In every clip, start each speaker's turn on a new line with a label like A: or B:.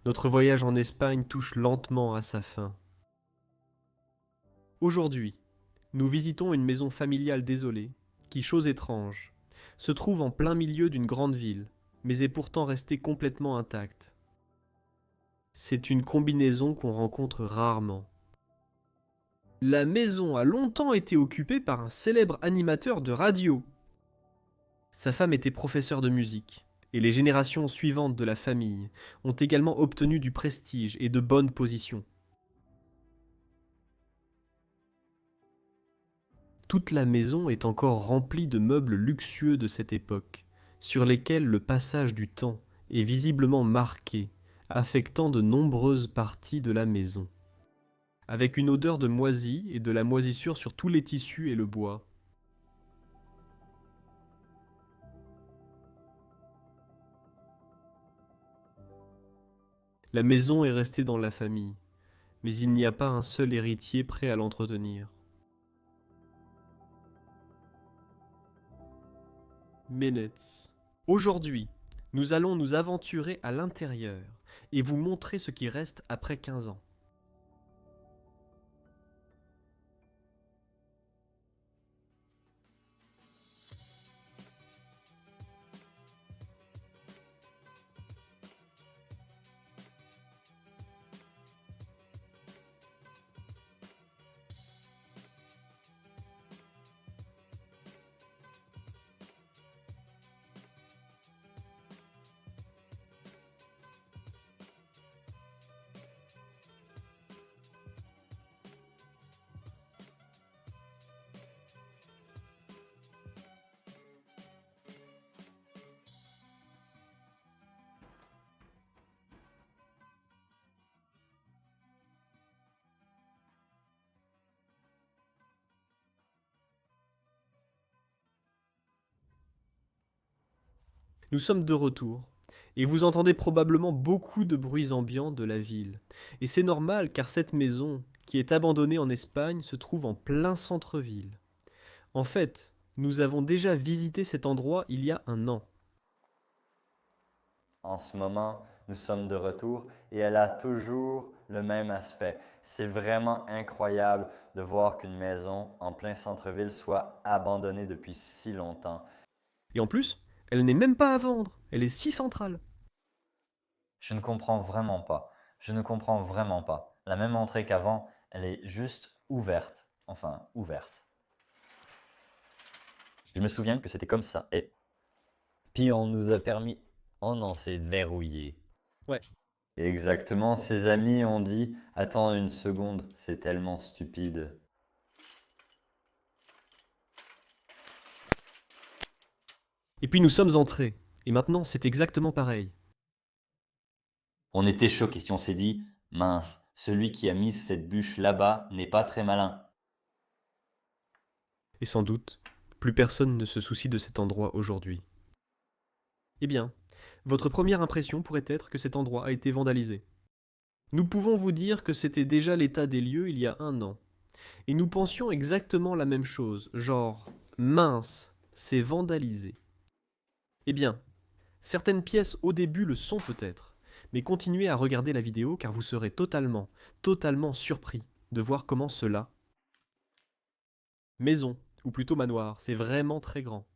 A: Notre voyage en Espagne touche lentement à sa fin. Aujourd'hui, nous visitons une maison familiale désolée, qui, chose étrange, se trouve en plein milieu d'une grande ville, mais est pourtant restée complètement intacte. C'est une combinaison qu'on rencontre rarement. La maison a longtemps été occupée par un célèbre animateur de radio. Sa femme était professeure de musique, et les générations suivantes de la famille ont également obtenu du prestige et de bonnes positions. Toute la maison est encore remplie de meubles luxueux de cette époque, sur lesquels le passage du temps est visiblement marqué, affectant de nombreuses parties de la maison. Avec une odeur de moisi et de la moisissure sur tous les tissus et le bois. La maison est restée dans la famille, mais il n'y a pas un seul héritier prêt à l'entretenir. Minutes. Aujourd'hui, nous allons nous aventurer à l'intérieur et vous montrer ce qui reste après 15 ans. Nous sommes de retour, et vous entendez probablement beaucoup de bruits ambiants de la ville. Et c'est normal car cette maison, qui est abandonnée en Espagne, se trouve en plein centre-ville. En fait, nous avons déjà visité cet endroit il y a un an.
B: En ce moment, nous sommes de retour et elle a toujours le même aspect. C'est vraiment incroyable de voir qu'une maison en plein centre-ville soit abandonnée depuis si longtemps.
A: Et en plus, elle n'est même pas à vendre, elle est si centrale.
B: Je ne comprends vraiment pas. Je ne comprends vraiment pas. La même entrée qu'avant, elle est juste ouverte. Enfin, ouverte. Je me souviens que c'était comme ça. Et puis on nous a permis... Oh non, c'est verrouillé.
A: Ouais.
B: Exactement, ses amis ont dit « Attends une seconde, c'est tellement stupide. »
A: Et puis nous sommes entrés, et maintenant c'est exactement pareil.
B: On était choqués, on s'est dit « Mince, celui qui a mis cette bûche là-bas n'est pas très malin. »
A: Et sans doute, plus personne ne se soucie de cet endroit aujourd'hui. Eh bien, votre première impression pourrait être que cet endroit a été vandalisé. Nous pouvons vous dire que c'était déjà l'état des lieux il y a un an. Et nous pensions exactement la même chose, genre, mince, c'est vandalisé. Eh bien, certaines pièces au début le sont peut-être, mais continuez à regarder la vidéo car vous serez totalement surpris de voir comment cela... Maison, ou plutôt manoir, c'est vraiment très grand.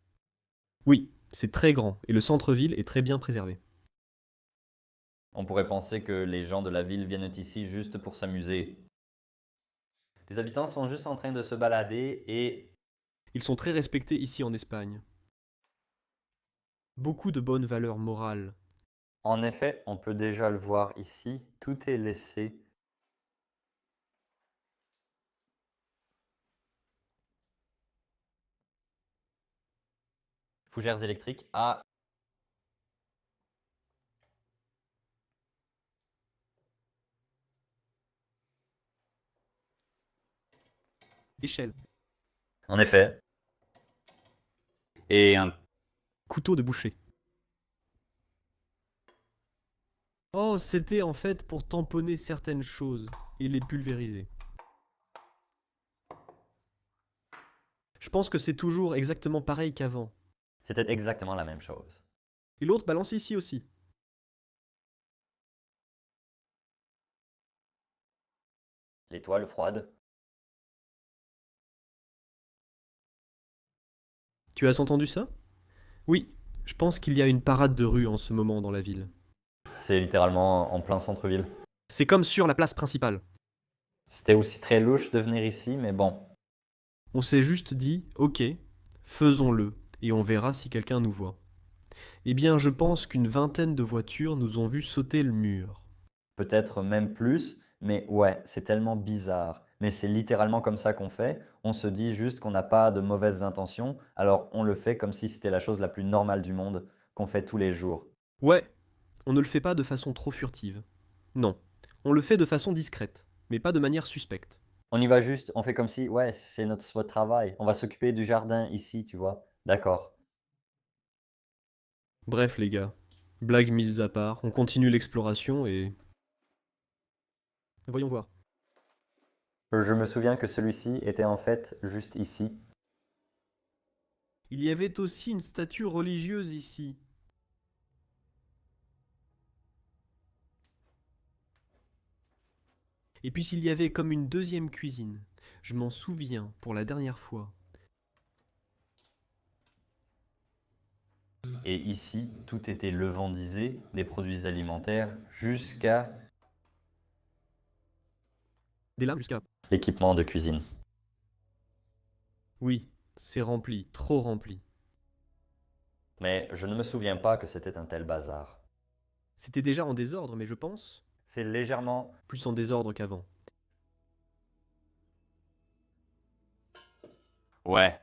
A: Oui, c'est très grand, et le centre-ville est très bien préservé.
B: On pourrait penser que les gens de la ville viennent ici juste pour s'amuser. Les habitants sont juste en train de se balader et...
A: Ils sont très respectés ici en Espagne. Beaucoup de bonnes valeurs morales.
B: En effet, on peut déjà le voir ici, tout est laissé. Fougères électriques. Ah,
A: Échelle.
B: en effet. Et un...
A: Couteau de boucher. Oh, c'était en fait pour tamponner certaines choses et les pulvériser. Je pense que c'est toujours exactement pareil qu'avant.
B: C'était exactement la même chose.
A: Et l'autre balance ici aussi.
B: Les toiles froides.
A: Tu as entendu ça? Oui, je pense qu'il y a une parade de rue en ce moment dans la ville.
B: C'est littéralement en plein centre-ville.
A: C'est comme sur la place principale.
B: C'était aussi très louche de venir ici, mais bon.
A: On s'est juste dit, ok, faisons-le, et on verra si quelqu'un nous voit. Eh bien, je pense qu'une vingtaine de voitures nous ont vu sauter le mur.
B: Peut-être même plus, mais ouais, c'est tellement bizarre. Mais c'est littéralement comme ça qu'on fait. On se dit juste qu'on n'a pas de mauvaises intentions, alors on le fait comme si c'était la chose la plus normale du monde, qu'on fait tous les jours.
A: Ouais, on ne le fait pas de façon trop furtive. Non, on le fait de façon discrète, mais pas de manière suspecte.
B: On y va juste, on fait comme si, ouais, c'est votre travail. On va s'occuper du jardin ici, tu vois. D'accord.
A: Bref, les gars, blagues mises à part, on continue l'exploration et... Voyons voir.
B: Je me souviens que celui-ci était en fait juste ici.
A: Il y avait aussi une statue religieuse ici. Et puis il y avait comme une deuxième cuisine. Je m'en souviens pour la dernière fois.
B: Et ici, tout était levandisé, des produits alimentaires, jusqu'à
A: Des lames jusqu'à...
B: l'équipement de cuisine.
A: Oui, c'est rempli, trop rempli.
B: Mais je ne me souviens pas que c'était un tel bazar.
A: C'était déjà en désordre, mais je pense
B: C'est légèrement...
A: plus en désordre qu'avant.
B: Ouais.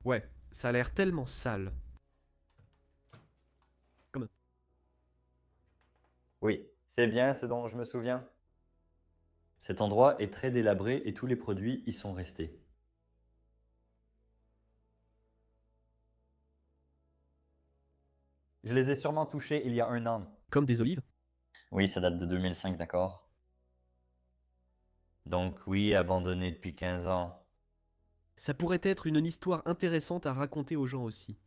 A: Ouais, ça a l'air tellement sale. Comme...
B: Oui, c'est bien ce dont je me souviens. Cet endroit est très délabré et tous les produits y sont restés. Je les ai sûrement touchés il y a un an.
A: Comme des olives.
B: Oui, ça date de 2005, d'accord. Donc oui, abandonné depuis 15 ans.
A: Ça pourrait être une histoire intéressante à raconter aux gens aussi.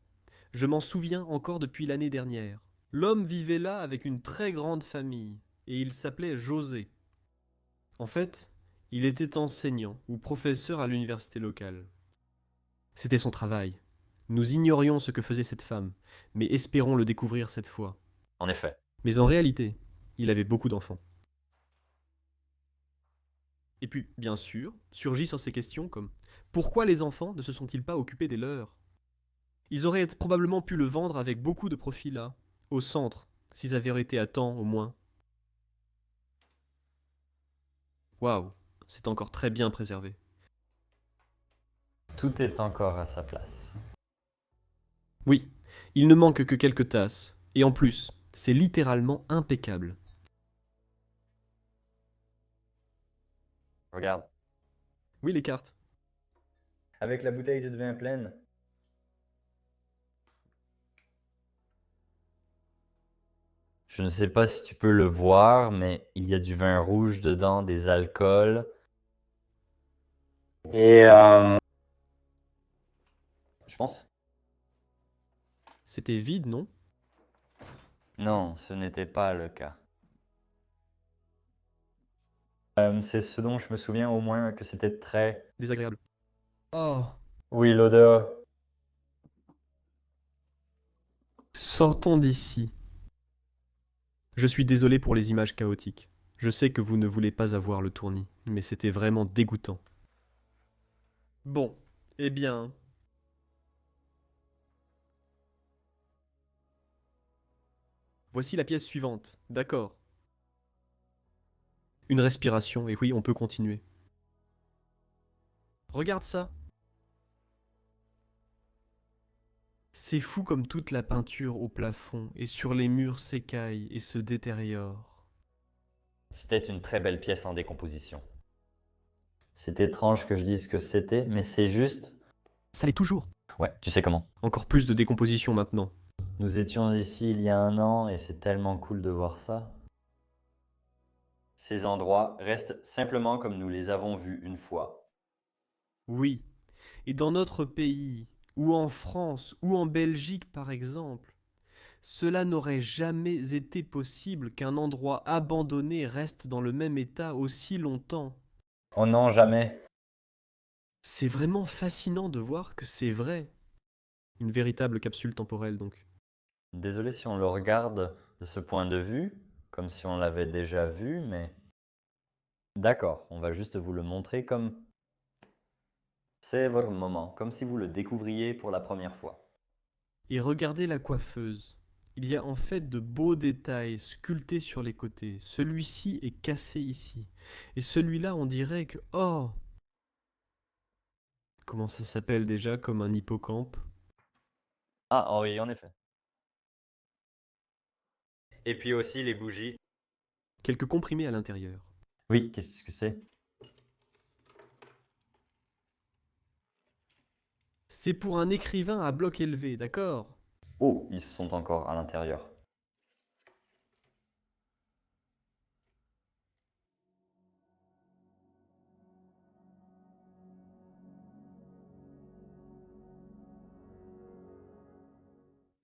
A: Je m'en souviens encore depuis l'année dernière. L'homme vivait là avec une très grande famille, et il s'appelait José. En fait, il était enseignant ou professeur à l'université locale. C'était son travail. Nous ignorions ce que faisait cette femme, mais espérons le découvrir cette fois.
B: En effet.
A: Mais en réalité, il avait beaucoup d'enfants. Et puis, bien sûr, surgissent ces questions comme pourquoi les enfants ne se sont-ils pas occupés des leurs? Ils auraient probablement pu le vendre avec beaucoup de profit là, au centre, s'ils avaient été à temps au moins. Waouh, c'est encore très bien préservé.
B: Tout est encore à sa place.
A: Oui, il ne manque que quelques tasses, et en plus, c'est littéralement impeccable.
B: Regarde.
A: Oui, les cartes.
B: Avec la bouteille de vin pleine. Je ne sais pas si tu peux le voir, mais il y a du vin rouge dedans, des alcools. Et je pense.
A: C'était vide, non?
B: Non, ce n'était pas le cas. C'est ce dont je me souviens au moins que c'était très...
A: Désagréable. Oh,
B: Oui, l'odeur.
A: sortons d'ici. Je suis désolé pour les images chaotiques. Je sais que vous ne voulez pas avoir le tournis, mais c'était vraiment dégoûtant. Bon, eh bien... Voici la pièce suivante, d'accord. Une respiration, et oui, on peut continuer. Regarde ça. C'est fou comme toute la peinture au plafond et sur les murs s'écaille et se détériore.
B: C'était une très belle pièce en décomposition. C'est étrange que je dise que c'était, mais c'est juste...
A: Ça l'est toujours.
B: Ouais, tu sais comment.
A: Encore plus de décomposition maintenant.
B: Nous étions ici il y a un an et c'est tellement cool de voir ça. Ces endroits restent simplement comme nous les avons vus une fois.
A: Oui, et dans notre pays, ou en France, ou en Belgique par exemple, Cela n'aurait jamais été possible qu'un endroit abandonné reste dans le même état aussi longtemps.
B: Oh non, jamais.
A: C'est vraiment fascinant de voir que c'est vrai. Une véritable capsule temporelle donc.
B: Désolé si on le regarde de ce point de vue, comme si on l'avait déjà vu, mais... D'accord, on va juste vous le montrer comme... C'est votre moment, comme si vous le découvriez pour la première fois.
A: Et regardez la coiffeuse. Il y a en fait de beaux détails sculptés sur les côtés. Celui-ci est cassé ici. Et celui-là, on dirait que... Oh! Comment ça s'appelle déjà comme un hippocampe?
B: Ah, oh oui, en effet. Et puis aussi les bougies.
A: Quelques comprimés à l'intérieur.
B: Oui, qu'est-ce que c'est?
A: C'est pour un écrivain à bloc élevé, d'accord?
B: Oh, ils sont encore à l'intérieur.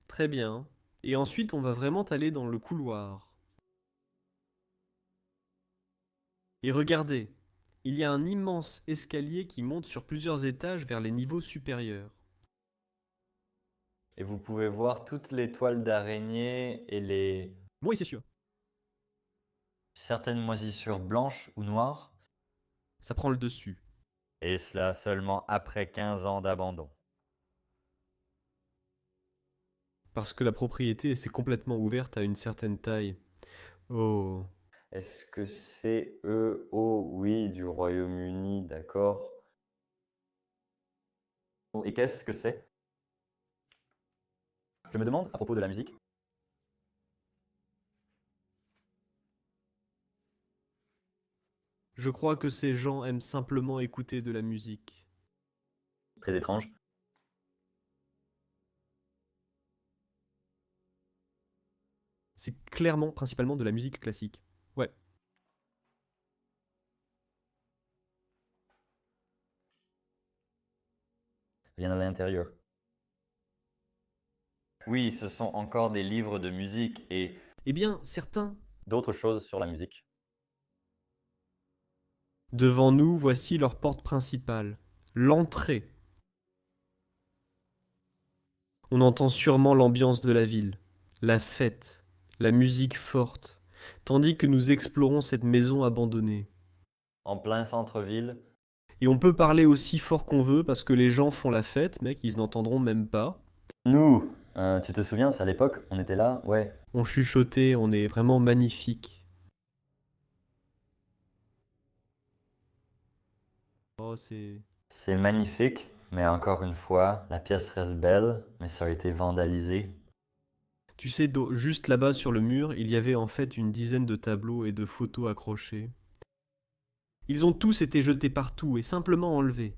A: Très bien. Et ensuite, on va vraiment aller dans le couloir. Et regardez, il y a un immense escalier qui monte sur plusieurs étages vers les niveaux supérieurs.
B: Et vous pouvez voir toutes les toiles d'araignée et les...
A: Oui, c'est sûr.
B: certaines moisissures blanches ou noires.
A: Ça prend le dessus.
B: Et cela seulement après 15 ans d'abandon.
A: Parce que la propriété s'est complètement ouverte à une certaine taille. Oh.
B: Est-ce que c'est eux? Oh oui, du Royaume-Uni, d'accord. Oh, et qu'est-ce que c'est? Je me demande à propos de la musique.
A: Je crois que ces gens aiment simplement écouter de la musique.
B: Très étrange.
A: C'est clairement, principalement de la musique classique. Ouais.
B: Rien à l'intérieur. Oui, ce sont encore des livres de musique et
A: Eh bien, certains.
B: d'autres choses sur la musique.
A: Devant nous, voici leur porte principale. L'entrée. On entend sûrement l'ambiance de la ville, la fête, la musique forte, tandis que nous explorons cette maison abandonnée.
B: En plein centre-ville.
A: Et on peut parler aussi fort qu'on veut parce que les gens font la fête, mec, ils n'entendront même pas.
B: Nous, tu te souviens, c'est à l'époque, on était là, ouais.
A: On chuchotait, on est vraiment magnifique. Oh, c'est...
B: C'est magnifique, mais encore une fois, la pièce reste belle, mais ça a été vandalisé.
A: Tu sais, juste là-bas sur le mur, il y avait en fait une dizaine de tableaux et de photos accrochés. Ils ont tous été jetés partout et simplement enlevés.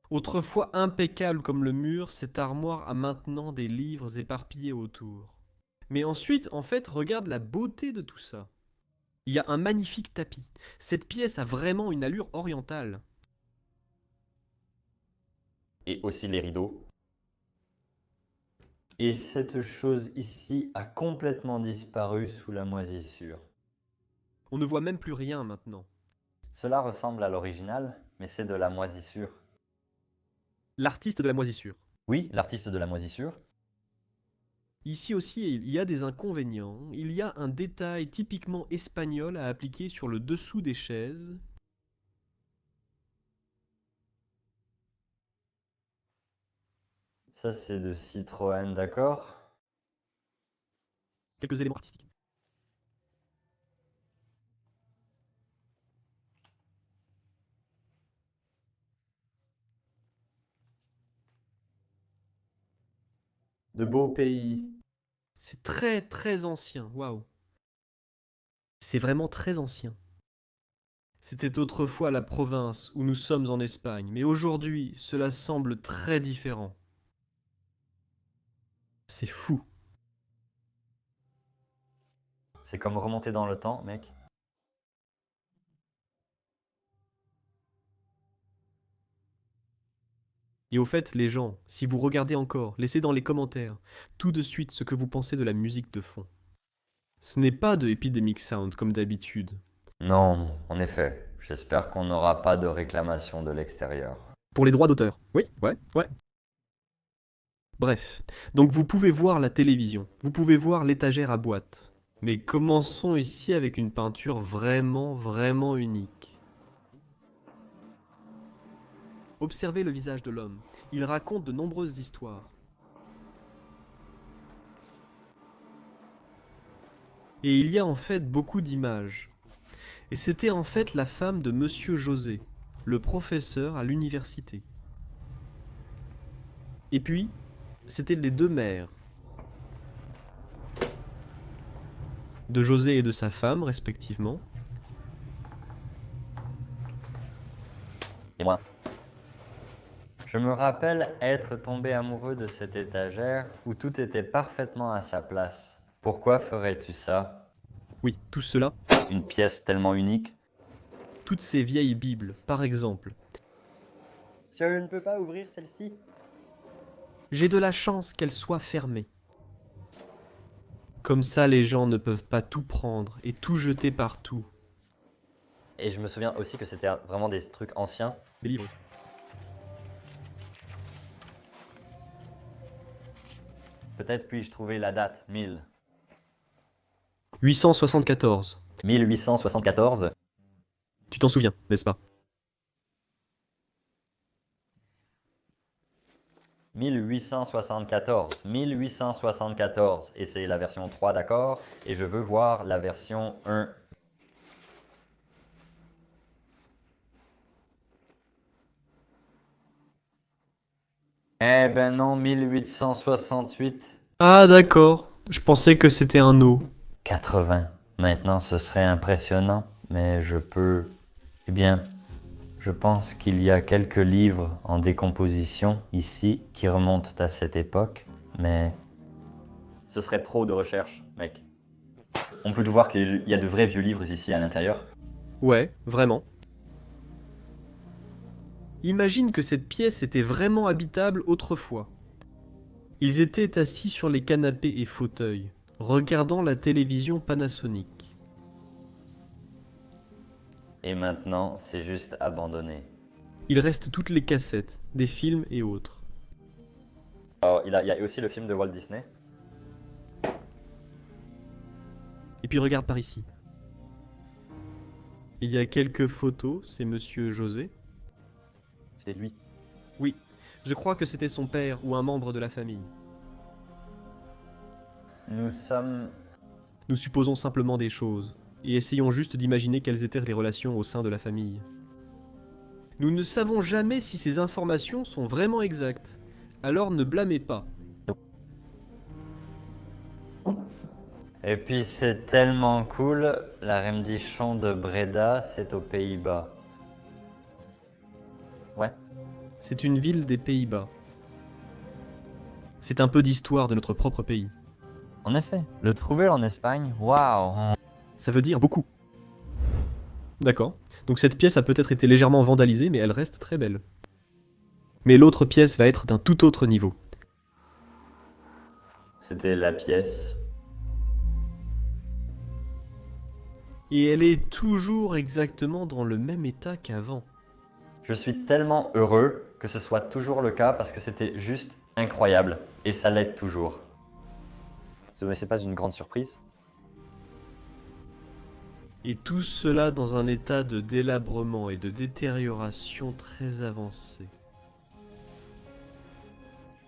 A: Autrefois impeccable comme le mur, cette armoire a maintenant des livres éparpillés autour. Mais ensuite, en fait, regarde la beauté de tout ça. Il y a un magnifique tapis. Cette pièce a vraiment une allure orientale.
B: Et aussi les rideaux. Et cette chose ici a complètement disparu sous la moisissure.
A: On ne voit même plus rien maintenant.
B: Cela ressemble à l'original, mais c'est de la moisissure.
A: L'artiste de la moisissure.
B: Oui, l'artiste de la moisissure.
A: Ici aussi, il y a des inconvénients. Il y a un détail typiquement espagnol à appliquer sur le dessous des chaises.
B: Ça, c'est de Citroën, d'accord?
A: Quelques éléments artistiques.
B: De beaux pays.
A: C'est très très ancien, waouh. C'est vraiment très ancien. C'était autrefois la province où nous sommes en Espagne, mais aujourd'hui cela semble très différent. C'est fou.
B: C'est comme remonter dans le temps, mec.
A: Et Et au fait, les gens, si vous regardez encore, laissez dans les commentaires tout de suite ce que vous pensez de la musique de fond. Ce n'est pas de Epidemic Sound comme d'habitude.
B: Non, en effet. J'espère qu'on n'aura pas de réclamation de l'extérieur.
A: Pour les droits d'auteur. Oui, ouais. Bref, donc vous pouvez voir la télévision, vous pouvez voir l'étagère à boîte. Mais commençons ici avec une peinture vraiment unique. Observez le visage de l'homme. Il raconte de nombreuses histoires. Et il y a en fait beaucoup d'images. Et c'était en fait la femme de Monsieur José, le professeur à l'université. Et puis, c'était les deux mères, de José et de sa femme, respectivement.
B: Et moi. Je me rappelle être tombé amoureux de cette étagère où tout était parfaitement à sa place. Pourquoi ferais-tu ça?
A: Oui, tout cela,
B: Une pièce tellement unique?
A: toutes ces vieilles Bibles, par exemple.
B: Je ne peux pas ouvrir celle-ci.
A: J'ai de la chance qu'elle soit fermée. Comme ça, les gens ne peuvent pas tout prendre et tout jeter partout.
B: Et je me souviens aussi que c'était vraiment des trucs anciens.
A: Des livres.
B: Peut-être puis-je trouver la date 1000.
A: 874.
B: 1874.
A: Tu t'en souviens, n'est-ce pas?
B: 1874. 1874. Et c'est la version 3, d'accord? Et je veux voir la version 1. Eh ben non, 1868.
A: Ah d'accord, je pensais que c'était un O.
B: 80. Maintenant, ce serait impressionnant, mais je peux... Eh bien, je pense qu'il y a quelques livres en décomposition ici qui remontent à cette époque, mais... Ce serait trop de recherche, mec. On peut voir qu'il y a de vrais vieux livres ici à l'intérieur.
A: Ouais, vraiment. Imagine que cette pièce était vraiment habitable autrefois. Ils étaient assis sur les canapés et fauteuils, regardant la télévision Panasonic.
B: Et maintenant, c'est juste abandonné.
A: Il reste toutes les cassettes, des films et autres.
B: Alors, il y a aussi le film de Walt Disney.
A: Et puis regarde par ici. Il y a quelques photos, c'est Monsieur José.
B: C'est lui.
A: Oui, je crois que c'était son père ou un membre de la famille.
B: Nous sommes...
A: Nous supposons simplement des choses, et essayons juste d'imaginer quelles étaient les relations au sein de la famille. Nous ne savons jamais si ces informations sont vraiment exactes, alors ne blâmez pas.
B: Et puis c'est tellement cool, la Remdichon de Breda, c'est aux Pays-Bas. Ouais.
A: C'est une ville des Pays-Bas. C'est un peu d'histoire de notre propre pays.
B: En effet, le trouver en Espagne, waouh.
A: Ça veut dire beaucoup. D'accord. Donc cette pièce a peut-être été légèrement vandalisée, mais elle reste très belle. Mais l'autre pièce va être d'un tout autre niveau.
B: C'était la pièce.
A: Et elle est toujours exactement dans le même état qu'avant.
B: Je suis tellement heureux que ce soit toujours le cas parce que c'était juste incroyable. Et ça l'est toujours. Mais c'est pas une grande surprise?
A: Et tout cela dans un état de délabrement et de détérioration très avancé.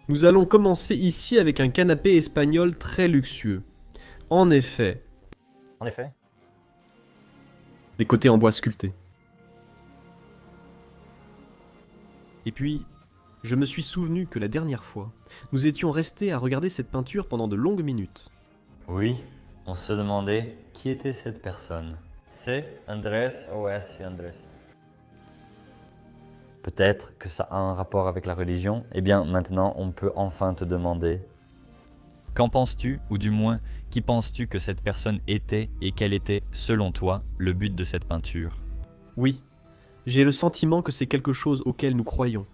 A: Nous allons commencer ici avec un canapé espagnol très luxueux. En effet,
B: En effet.
A: des côtés en bois sculptés. Et puis, je me suis souvenu que la dernière fois, nous étions restés à regarder cette peinture pendant de longues minutes.
B: Oui, on se demandait qui était cette personne. C'est Andrés? Ouais, c'est Andrés. Peut-être que ça a un rapport avec la religion. Eh bien, maintenant, on peut enfin te demander.
C: Qu'en penses-tu, ou du moins, qui penses-tu que cette personne était et quel était, selon toi, le but de cette peinture?
A: Oui, j'ai le sentiment que c'est quelque chose auquel nous croyons.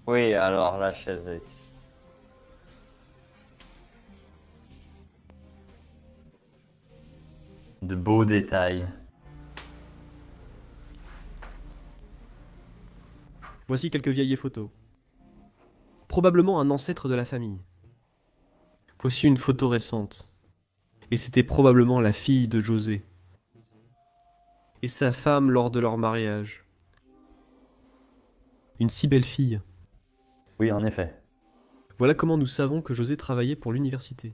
B: Oui, alors la chaise est ici. De beaux détails.
A: Voici quelques vieilles photos. Probablement un ancêtre de la famille. Voici une photo récente. Et c'était probablement la fille de José. Et sa femme lors de leur mariage. Une si belle fille.
B: Oui, en effet.
A: Voilà comment nous savons que José travaillait pour l'université.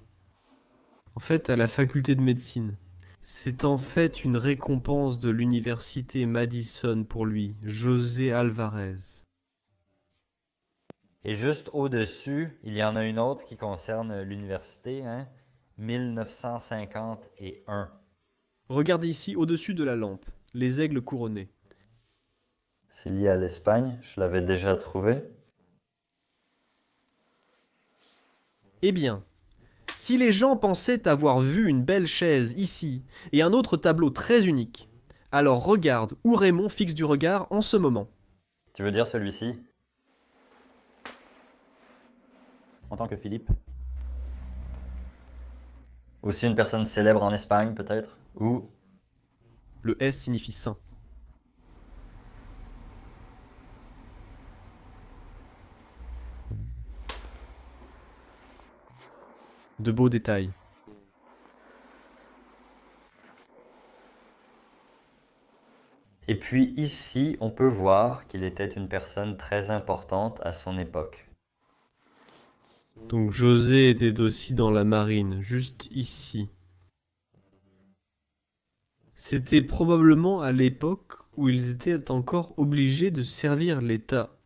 A: En fait, à la faculté de médecine. C'est en fait une récompense de l'université Madison pour lui, José Alvarez.
B: Et juste au-dessus, il y en a une autre qui concerne l'université, hein? 1951.
A: Regardez ici, au-dessus de la lampe, les aigles couronnés.
B: C'est lié à l'Espagne, je l'avais déjà trouvé.
A: Eh bien, si les gens pensaient avoir vu une belle chaise ici et un autre tableau très unique, alors regarde où Raymond fixe du regard en ce moment.
B: Tu veux dire celui-ci?
C: En tant que Philippe.
B: Aussi une personne célèbre en Espagne, peut-être? Ou
A: Le S signifie saint. De beaux détails.
B: Et puis ici, on peut voir qu'il était une personne très importante à son époque.
A: Donc José était aussi dans la marine, juste ici. C'était probablement à l'époque où ils étaient encore obligés de servir l'État.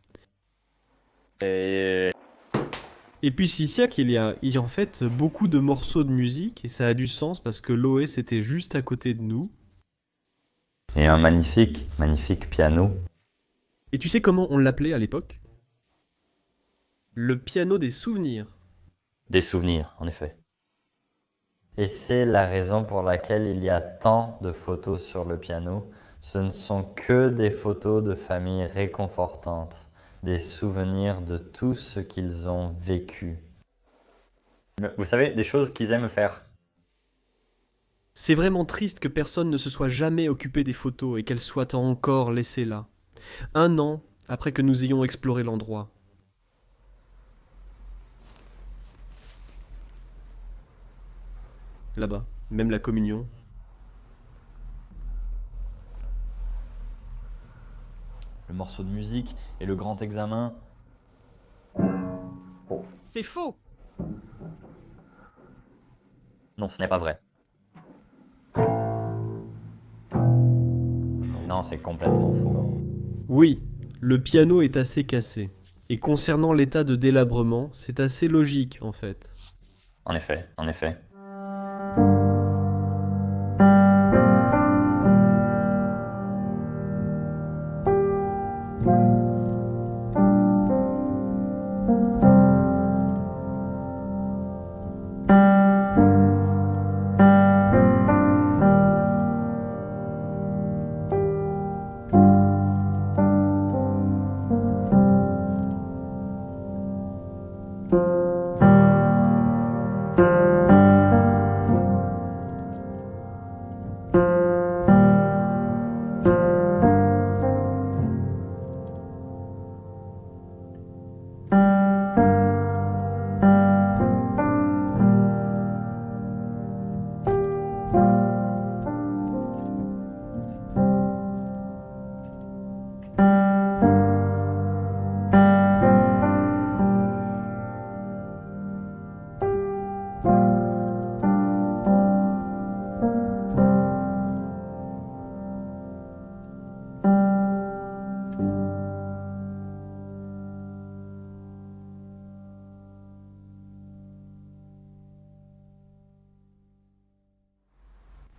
B: Et
A: Et puis Siciac, il y a en fait beaucoup de morceaux de musique et ça a du sens parce que l'OS était juste à côté de nous.
B: un magnifique, magnifique piano.
A: Et tu sais comment on l'appelait à l'époque? Le piano des souvenirs.
B: Des souvenirs, en effet. Et c'est la raison pour laquelle il y a tant de photos sur le piano. Ce ne sont que des photos de familles réconfortantes, des souvenirs de tout ce qu'ils ont vécu. Vous savez, des choses qu'ils aiment faire.
A: C'est vraiment triste que personne ne se soit jamais occupé des photos et qu'elles soient encore laissées là. 1 an après que nous ayons exploré l'endroit. Là-bas, même la communion.
C: Le morceau de musique et le grand examen.
A: C'est faux!
B: Non, ce n'est pas vrai. Non, c'est complètement faux.
A: Oui, le piano est assez cassé. Et concernant l'état de délabrement, c'est assez logique en fait.
B: En effet, en effet.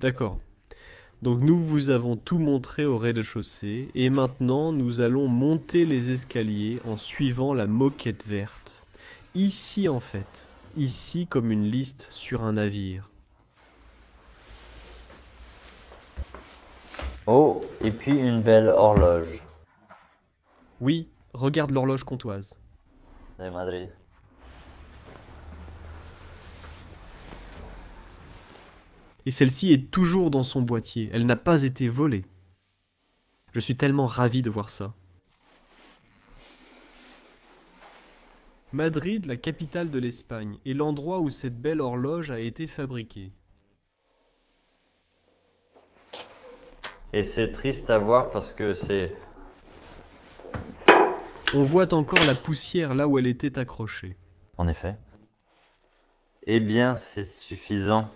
A: D'accord. Donc nous vous avons tout montré au rez-de-chaussée et maintenant nous allons monter les escaliers en suivant la moquette verte. Ici en fait, ici comme une liste sur un navire.
B: Oh, et puis une belle horloge.
A: Oui, regarde l'horloge comptoise.
B: de Madrid.
A: Et celle-ci est toujours dans son boîtier, elle n'a pas été volée. Je suis tellement ravi de voir ça. Madrid, la capitale de l'Espagne, est l'endroit où cette belle horloge a été fabriquée.
B: Et c'est triste à voir parce que c'est...
A: On voit encore la poussière là où elle était accrochée.
B: En effet. Eh bien, c'est suffisant.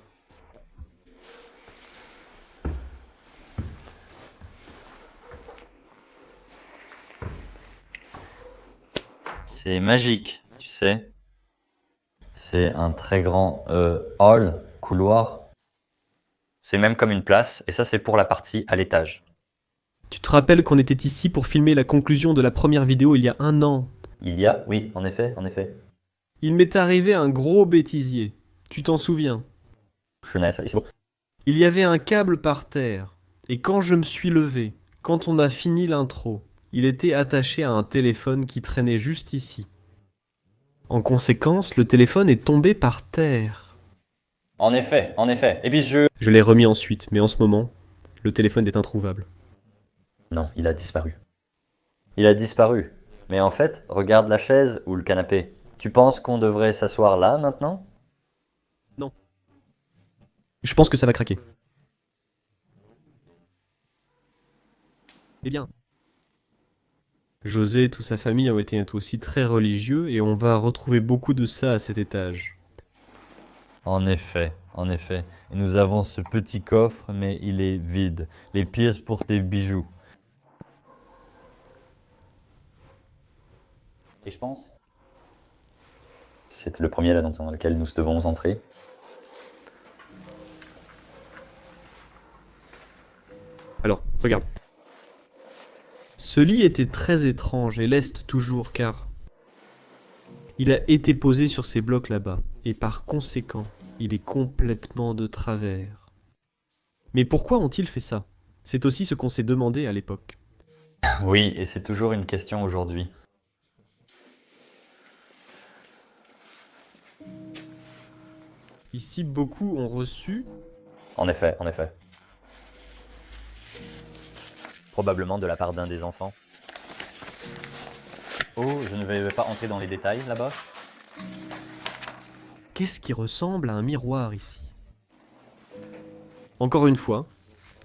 B: C'est magique, tu sais. C'est un très grand hall, couloir. C'est même comme une place, et ça c'est pour la partie à l'étage.
A: Tu te rappelles qu'on était ici pour filmer la conclusion de la première vidéo il y a 1 an?
B: Oui, en effet, en effet.
A: Il m'est arrivé un gros bêtisier. Tu t'en souviens?
B: C'est beau.
A: Il y avait un câble par terre, et quand je me suis levé, quand on a fini l'intro, il était attaché à un téléphone qui traînait juste ici. En conséquence, le téléphone est tombé par terre.
B: En effet, en effet. Et puis
A: Je l'ai remis ensuite, mais en ce moment, le téléphone est introuvable.
B: Non, il a disparu. Il a disparu. Mais en fait, regarde la chaise ou le canapé. Tu penses qu'on devrait s'asseoir là maintenant?
A: Non. Je pense que ça va craquer. Eh bien, José et toute sa famille ont été aussi très religieux et on va retrouver beaucoup de ça à cet étage.
B: En effet, en effet. Et nous avons ce petit coffre, mais il est vide. Les pièces pour tes bijoux. Et je pense? C'est le premier là dans lequel nous devons entrer.
A: Alors, regarde. Ce lit était très étrange et l'est toujours car il a été posé sur ces blocs là-bas et par conséquent, il est complètement de travers. Mais pourquoi ont-ils fait ça? C'est aussi ce qu'on s'est demandé à l'époque.
B: Oui, et c'est toujours une question aujourd'hui.
A: Ici, beaucoup ont reçu...
B: En effet, en effet. Probablement de la part d'un des enfants. Oh, je ne vais pas entrer dans les détails là-bas.
A: Qu'est-ce qui ressemble à un miroir ici? Encore une fois,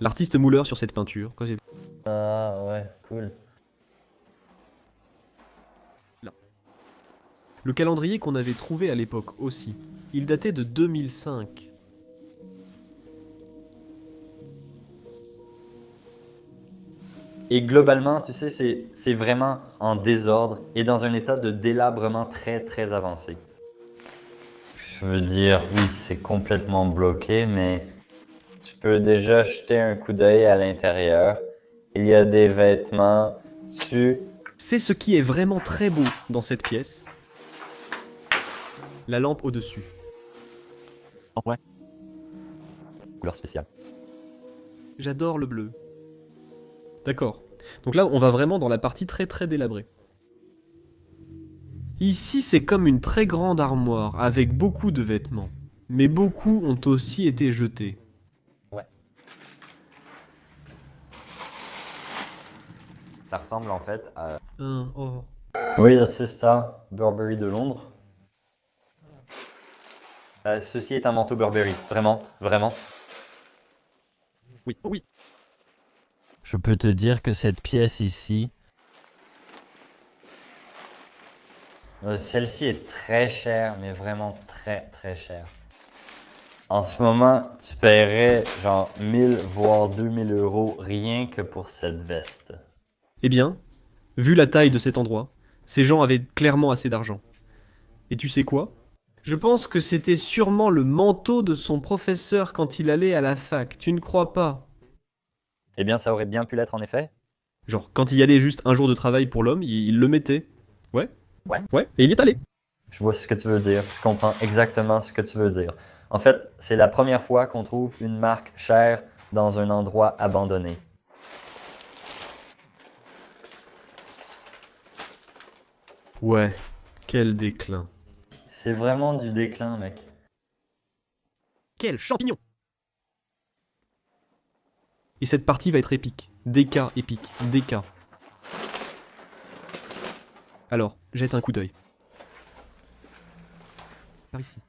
A: l'artiste mouleur sur cette peinture.
B: Ah ouais, cool.
A: Le calendrier qu'on avait trouvé à l'époque aussi, il datait de 2005.
B: Et globalement, tu sais, c'est vraiment en désordre et dans un état de délabrement très très avancé. Je veux dire, oui, c'est complètement bloqué, mais tu peux déjà jeter un coup d'œil à l'intérieur. Il y a des vêtements,
A: C'est ce qui est vraiment très beau dans cette pièce. La lampe au-dessus.
B: Ouais. Couleur spéciale.
A: J'adore le bleu. D'accord. Donc là, on va vraiment dans la partie très très délabrée. Ici, c'est comme une très grande armoire avec beaucoup de vêtements. Mais beaucoup ont aussi été jetés.
B: Ouais. Ça ressemble en fait à...
A: Oh.
B: Oui, c'est ça, Burberry de Londres. Ceci est un manteau Burberry, vraiment, vraiment.
A: Oui, oh oui.
C: Je peux te dire que cette pièce ici,
B: Celle-ci est très chère, mais vraiment très très chère. En ce moment, tu paierais genre 1000 voire 2000 euros rien que pour cette veste.
A: Eh bien, vu la taille de cet endroit, ces gens avaient clairement assez d'argent. Et tu sais quoi? Je pense que c'était sûrement le manteau de son professeur quand il allait à la fac, tu ne crois pas?
B: Eh bien, ça aurait bien pu l'être en effet.
A: Genre, quand il y allait juste un jour de travail pour l'homme, il le mettait. Ouais?
B: Ouais.
A: Ouais, et il y est allé.
B: Je vois ce que tu veux dire, je comprends exactement ce que tu veux dire. En fait, c'est la première fois qu'on trouve une marque chère dans un endroit abandonné.
A: Ouais, Quel déclin.
B: C'est vraiment du déclin, mec.
A: Quel champignon! Et cette partie va être épique. Des cas épiques. Des cas. Alors, jette un coup d'œil. Par ici.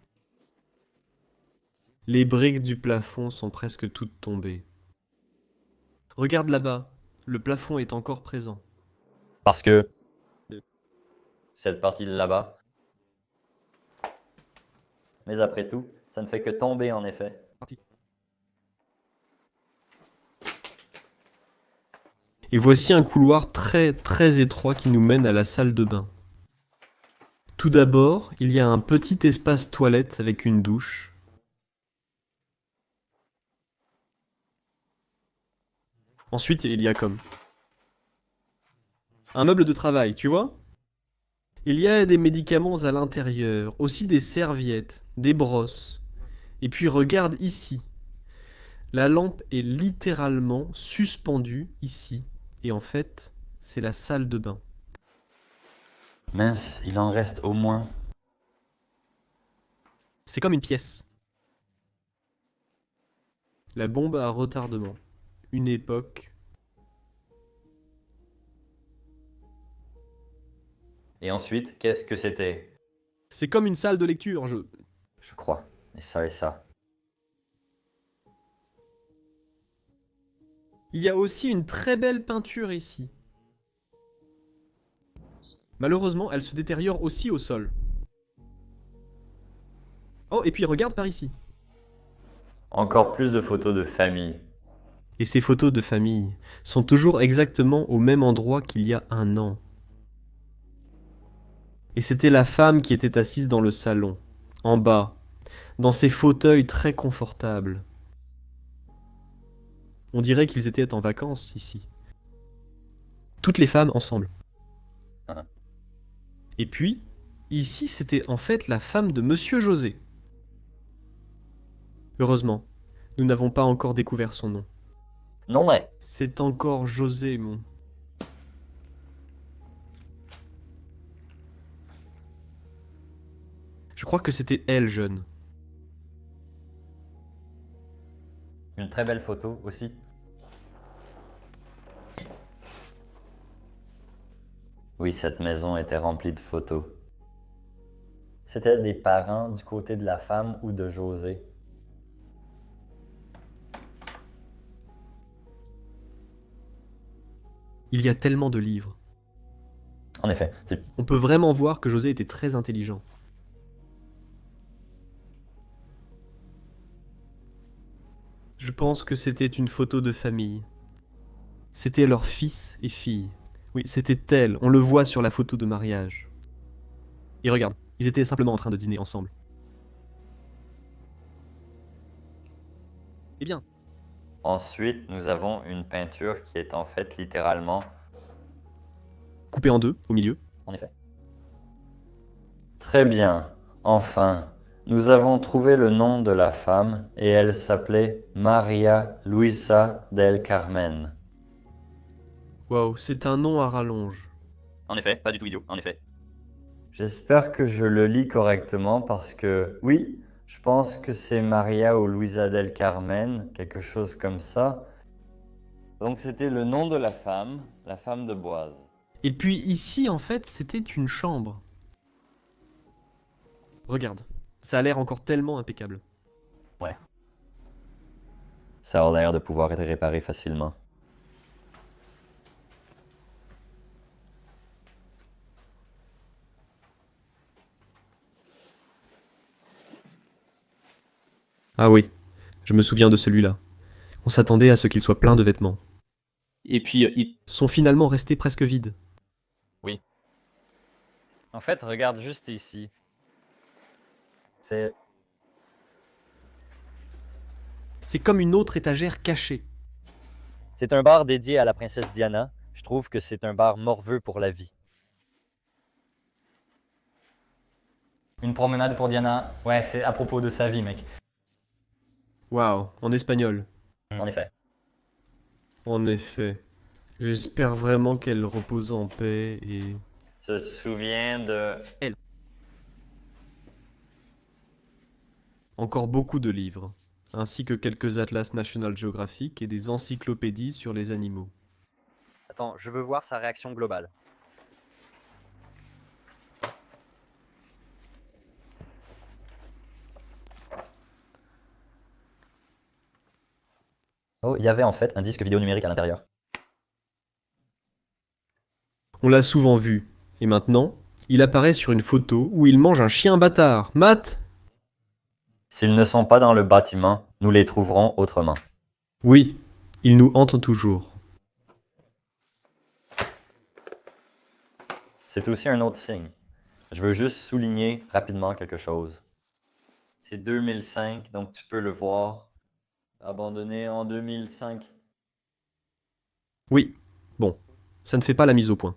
A: Les briques du plafond sont presque toutes tombées. Regarde là-bas. Le plafond est encore présent.
B: Parce que cette partie de là-bas. Mais après tout, ça ne fait que tomber en effet.
A: Parti. Et voici un couloir très très étroit qui nous mène à la salle de bain. Tout d'abord, il y a un petit espace toilette avec une douche. Ensuite, il y a comme un meuble de travail, tu vois? Il y a des médicaments à l'intérieur, aussi des serviettes, des brosses. Et puis regarde ici. La lampe est littéralement suspendue ici. Et en fait, c'est la salle de bain.
B: Mince, il en reste au moins.
A: C'est comme une pièce. La bombe à retardement. Une époque.
B: Et ensuite, qu'est-ce que c'était?
A: C'est comme une salle de lecture,
B: Je crois. Et ça.
A: Il y a aussi une très belle peinture ici. Malheureusement, elle se détériore aussi au sol. Oh, et puis regarde par ici.
B: Encore plus de photos de famille.
A: Et ces photos de famille sont toujours exactement au même endroit qu'il y a un an. Et c'était la femme qui était assise dans le salon, en bas, dans ses fauteuils très confortables. On dirait qu'ils étaient en vacances ici. Toutes les femmes ensemble.
B: Ah.
A: Et puis, ici c'était en fait la femme de Monsieur José. Heureusement, nous n'avons pas encore découvert son nom.
B: Non mais.
A: C'est encore José, mon. Je crois que c'était elle, jeune.
B: Une très belle photo aussi. Oui, cette maison était remplie de photos. C'était des parents du côté de la femme ou de José.
A: Il y a tellement de livres.
B: En effet,
A: On peut vraiment voir que José était très intelligent. Je pense que c'était une photo de famille. C'était leur fils et fille. Oui, c'était elle, on le voit sur la photo de mariage. Et regarde, ils étaient simplement en train de dîner ensemble. Eh bien,
B: Ensuite, nous avons une peinture qui est en fait littéralement...
A: coupé en deux, au milieu.
B: En effet. Très bien. Enfin, nous avons trouvé le nom de la femme et elle s'appelait Maria Luisa del Carmen.
A: Waouh, c'est un nom à rallonge.
C: En effet, pas du tout idiot, en effet.
B: J'espère que je le lis correctement parce que, oui, je pense que c'est Maria ou Luisa del Carmen, quelque chose comme ça. Donc c'était le nom de la femme de Boise.
A: Et puis ici, en fait, c'était une chambre. Regarde, ça a l'air encore tellement impeccable.
B: Ouais. Ça a l'air de pouvoir être réparé facilement.
A: Ah oui, je me souviens de celui-là. On s'attendait à ce qu'il soit plein de vêtements.
D: Et puis, il...
A: Sont finalement restés presque vides.
B: Oui. En fait, regarde juste ici. C'est
A: comme une autre étagère cachée.
B: C'est un bar dédié à la princesse Diana. Je trouve que c'est un bar morveux pour la vie. Une promenade pour Diana. Ouais, c'est à propos de sa vie, mec.
A: Waouh, en espagnol.
B: En effet.
A: En effet. J'espère vraiment qu'elle repose en paix et...
B: Se souvient de...
A: encore beaucoup de livres, ainsi que quelques atlas National Geographic et des encyclopédies sur les animaux.
C: Attends, je veux voir sa réaction globale.
B: Oh, il y avait en fait un disque vidéo numérique à l'intérieur.
A: On l'a souvent vu, et maintenant, il apparaît sur une photo où il mange un chien bâtard. Matt?
B: S'ils ne sont pas dans le bâtiment, nous les trouverons autrement.
A: Oui, il nous hante toujours.
B: C'est aussi un autre signe. Je veux juste souligner rapidement quelque chose. C'est 2005, donc tu peux le voir. Abandonné en 2005.
A: Oui, bon, ça ne fait pas la mise au point.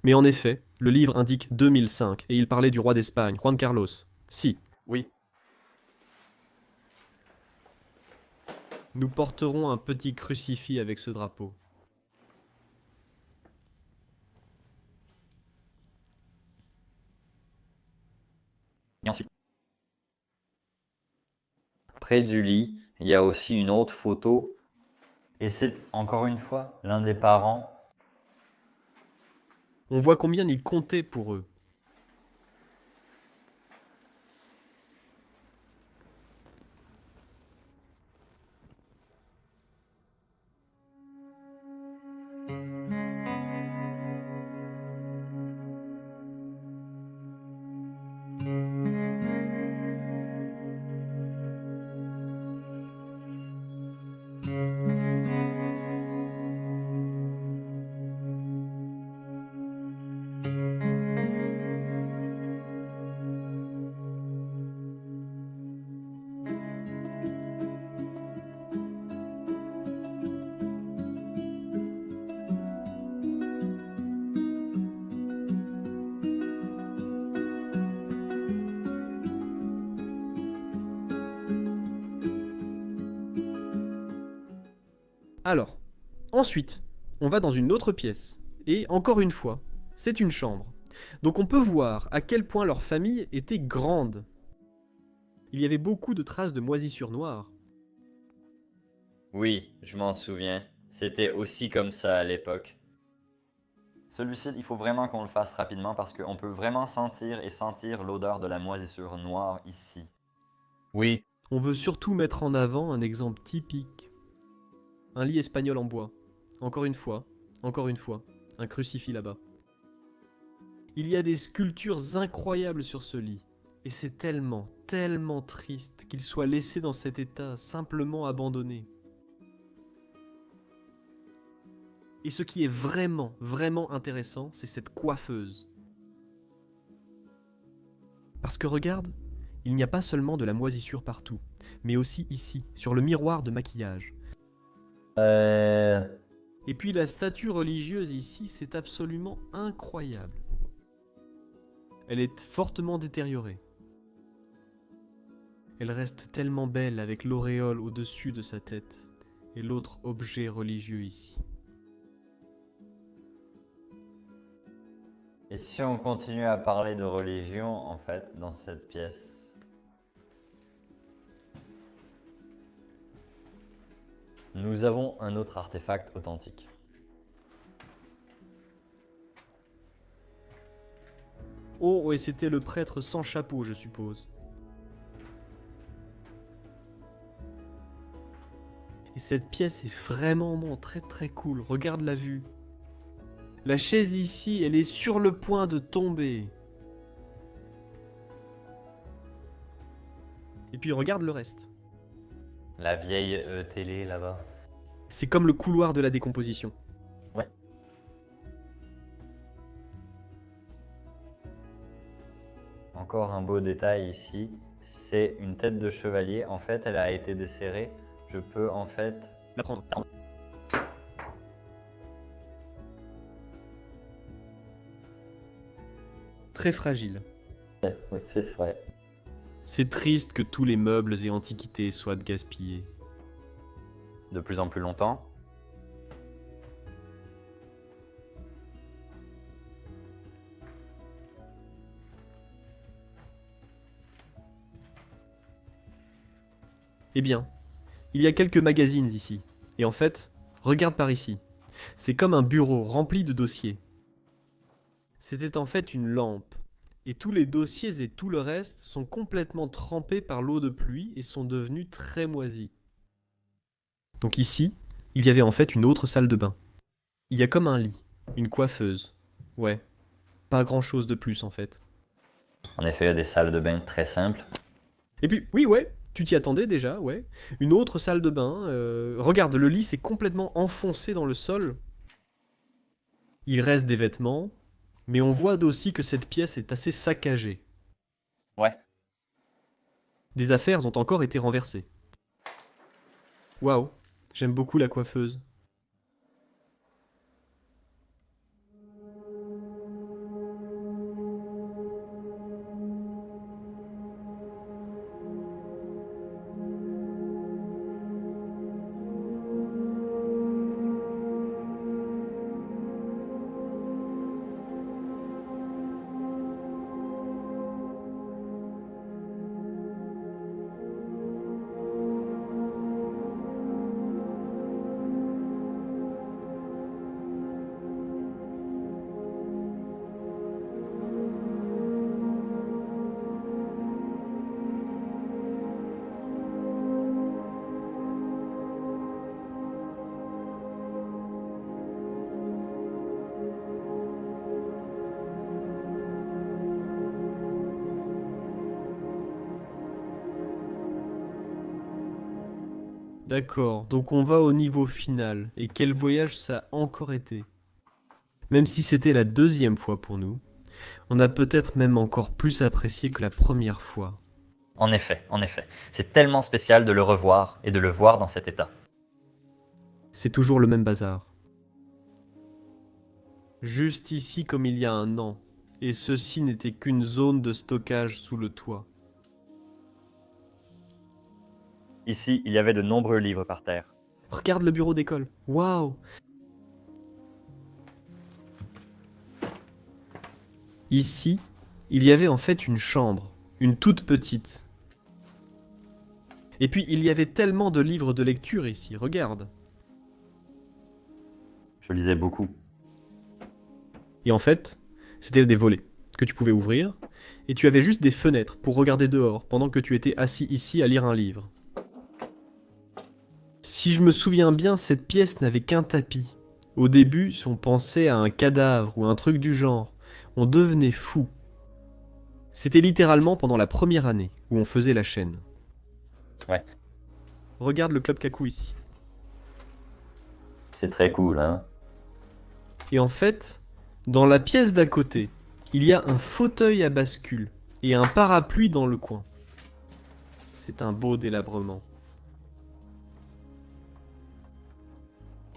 A: Mais en effet, le livre indique 2005 et il parlait du roi d'Espagne, Juan Carlos. Si,
C: Oui.
A: nous porterons un petit crucifix avec ce drapeau.
C: Et ensuite,
B: Près du lit, il y a aussi une autre photo. Et c'est encore une fois l'un des parents.
A: On voit combien il comptait pour eux. Alors, ensuite, on va dans une autre pièce. Et encore une fois, c'est une chambre. Donc on peut voir à quel point leur famille était grande. Il y avait beaucoup de traces de moisissures noires.
B: Oui, je m'en souviens. C'était aussi comme ça à l'époque. Celui-ci, il faut vraiment qu'on le fasse rapidement parce qu'on peut vraiment sentir l'odeur de la moisissure noire ici.
C: oui,
A: On veut surtout mettre en avant un exemple typique. Un lit espagnol en bois. Encore une fois, un crucifix là-bas. Il y a des sculptures incroyables sur ce lit. Et c'est tellement, tellement triste qu'il soit laissé dans cet état, simplement abandonné. Et ce qui est vraiment, vraiment intéressant, c'est cette coiffeuse. Parce que regarde, il n'y a pas seulement de la moisissure partout, mais aussi ici, sur le miroir de maquillage. Et puis la statue religieuse ici, c'est absolument incroyable. Elle est fortement détériorée. Elle reste tellement belle avec l'auréole au-dessus de sa tête et l'autre objet religieux ici.
B: Et si on continue à parler de religion, en fait, dans cette pièce, nous avons un autre artefact authentique.
A: Oh, et c'était le prêtre sans chapeau, je suppose. Et cette pièce est vraiment très très cool, regarde la vue. La chaise ici, elle est sur le point de tomber. Et puis regarde le reste.
B: La vieille télé là-bas.
A: C'est comme le couloir de la décomposition.
B: Ouais. Encore un beau détail ici, c'est une tête de chevalier. En fait, elle a été desserrée. Je peux en fait...
A: La prendre. Très fragile.
B: Oui, c'est vrai.
A: C'est triste que tous les meubles et antiquités soient gaspillés.
B: De plus en plus longtemps.
A: Eh bien, il y a quelques magazines ici. Et en fait, regarde par ici. C'est comme un bureau rempli de dossiers. C'était en fait une lampe. Et tous les dossiers et tout le reste sont complètement trempés par l'eau de pluie et sont devenus très moisis. Donc ici, il y avait en fait une autre salle de bain. Il y a comme un lit, une coiffeuse. Ouais, pas grand chose de plus en fait.
B: En effet, il y a des salles de bain très simples.
A: Et puis, oui, ouais, tu t'y attendais déjà, ouais. Une autre salle de bain. Regarde, le lit s'est complètement enfoncé dans le sol. Il reste des vêtements, mais on voit aussi que cette pièce est assez saccagée.
C: Ouais.
A: Des affaires ont encore été renversées. Waouh, j'aime beaucoup la coiffeuse. D'accord, donc on va au niveau final. Et quel voyage ça a encore été. Même si c'était la deuxième fois pour nous, on a peut-être même encore plus apprécié que la première fois.
C: En effet. C'est tellement spécial de le revoir et de le voir dans cet état.
A: C'est toujours le même bazar. Juste ici comme il y a un an, et ceci n'était qu'une zone de stockage sous le toit.
C: Ici, il y avait de nombreux livres par terre.
A: Regarde le bureau d'école. Waouh! Ici, il y avait en fait une chambre, une toute petite. Et puis il y avait tellement de livres de lecture ici, regarde.
B: Je lisais beaucoup.
A: Et en fait, c'était des volets que tu pouvais ouvrir, et tu avais juste des fenêtres pour regarder dehors pendant que tu étais assis ici à lire un livre. Si je me souviens bien, cette pièce n'avait qu'un tapis. Au début, si on pensait à un cadavre ou un truc du genre, on devenait fou. C'était littéralement pendant la première année où on faisait la chaîne.
C: Ouais.
A: Regarde le Club Kaku ici.
B: C'est très cool, hein?
A: Et en fait, dans la pièce d'à côté, il y a un fauteuil à bascule et un parapluie dans le coin. C'est un beau délabrement.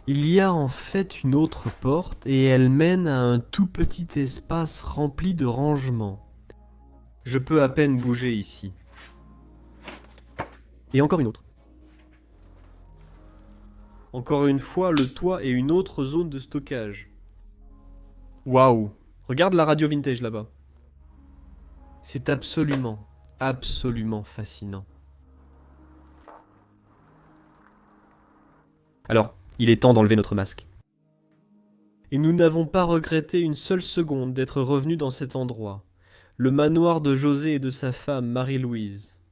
A: Il y a en fait une autre porte et elle mène à un tout petit espace rempli de rangements. Je peux à peine bouger ici. Et encore une autre. Encore une fois, le toit et une autre zone de stockage. Waouh! Regarde la radio vintage là-bas. C'est absolument fascinant. Alors, il est temps d'enlever notre masque. Et nous n'avons pas regretté une seule seconde d'être revenus dans cet endroit. Le manoir de José et de sa femme Marie-Louise.